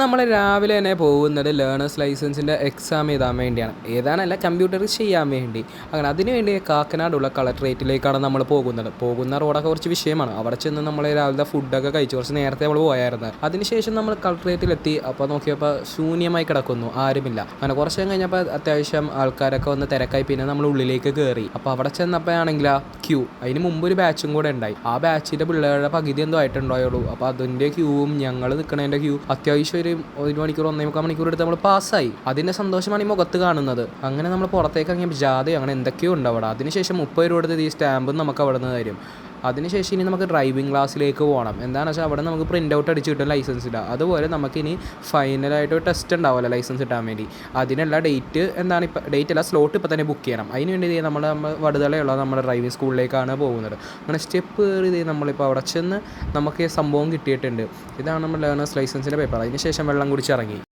നമ്മൾ രാവിലെ തന്നെ പോകുന്നത് ലേണേഴ്സ് ലൈസൻസിൻ്റെ എക്സാം എഴുതാൻ വേണ്ടിയാണ്. ഏതാണല്ല കമ്പ്യൂട്ടർ ചെയ്യാൻ വേണ്ടി. അങ്ങനെ അതിന് വേണ്ടി കാക്കനാടുള്ള കളക്ട്രേറ്റിലേക്കാണ് നമ്മൾ പോകുന്നത്. പോകുന്ന റോഡൊക്കെ കുറച്ച് വിഷയമാണ്. അവിടെ ചെന്ന് നമ്മൾ രാവിലത്തെ ഫുഡൊക്കെ കഴിച്ചു. കുറച്ച് നേരത്തെ നമ്മൾ പോയായിരുന്നു. അതിനുശേഷം നമ്മൾ കളക്ട്രേറ്റിലെത്തി. അപ്പോൾ നോക്കിയപ്പോൾ ശൂന്യമായി കിടക്കുന്നു, ആരുമില്ല. അങ്ങനെ കുറച്ച് നേരം കഴിഞ്ഞപ്പോൾ അത്യാവശ്യം ആൾക്കാരൊക്കെ വന്ന് തിരക്കായി. പിന്നെ നമ്മൾ ഉള്ളിലേക്ക് കയറി. അപ്പോൾ അവിടെ ചെന്നപ്പോഴാണെങ്കിൽ ക്യൂ, അതിന് മുമ്പ് ഒരു ബാച്ചും കൂടെ ഉണ്ടായി. ആ ബാച്ചിൻ്റെ പിള്ളേരുടെ പകുതി എന്തോ ആയിട്ടുണ്ടായുള്ളൂ. അപ്പോൾ അതിൻ്റെ ക്യൂവും ഞങ്ങൾ നിൽക്കണതിൻ്റെ ക്യൂ അത്യാവശ്യം ഒരു മണിക്കൂർ 1.25 മണിക്കൂർ എടുത്ത് നമ്മൾ പാസ്സായി. അതിൻ്റെ സന്തോഷമാണ് ഈ മുഖത്ത് കാണുന്നത്. അങ്ങനെ നമ്മൾ പുറത്തേക്ക് ഇറങ്ങിയ ജാഥയോ അങ്ങനെ എന്തൊക്കെയോ ഉണ്ട് അവിടെ. അതിനുശേഷം 30 രൂപ കൊടുത്ത് ഈ സ്റ്റാമ്പും നമുക്ക് അവിടെ നിന്ന് തരും. അതിനുശേഷം ഇനി നമുക്ക് ഡ്രൈവിംഗ് ക്ലാസ്സിലേക്ക് പോകണം. എന്താണെന്ന് വെച്ചാൽ അവിടെ നമുക്ക് പ്രിൻ്റ് ഔട്ട് അടിച്ച് കിട്ടും ലൈസൻസ് ഇല്ല. അതുപോലെ നമുക്കിനി ഫൈനലായിട്ട് ഒരു ടെസ്റ്റ് ഉണ്ടാവുമല്ലോ ലൈസൻസ് കിട്ടാൻ വേണ്ടി. അതിനുള്ള ഡേറ്റ് എന്താണ്, ഡേറ്റ് അല്ല, സ്ലോട്ട് ഇപ്പോൾ തന്നെ ബുക്ക് ചെയ്യണം. അതിന് വേണ്ടി നമ്മൾ വടുതലയുള്ള നമ്മുടെ ഡ്രൈവിംഗ് സ്കൂളിലേക്കാണ് പോകുന്നത്. അങ്ങനെ സ്റ്റെപ്പ് കയറി നമ്മളിപ്പോൾ അവിടെ ചെന്ന് നമുക്ക് ഈ സംഭവം കിട്ടിയിട്ടുണ്ട്. ഇതാണ് നമ്മുടെ ലേണേഴ്സ് ലൈസൻസിൻ്റെ പേപ്പർ. അതിന് ശേഷം വെള്ളം കുടിച്ചിറങ്ങി.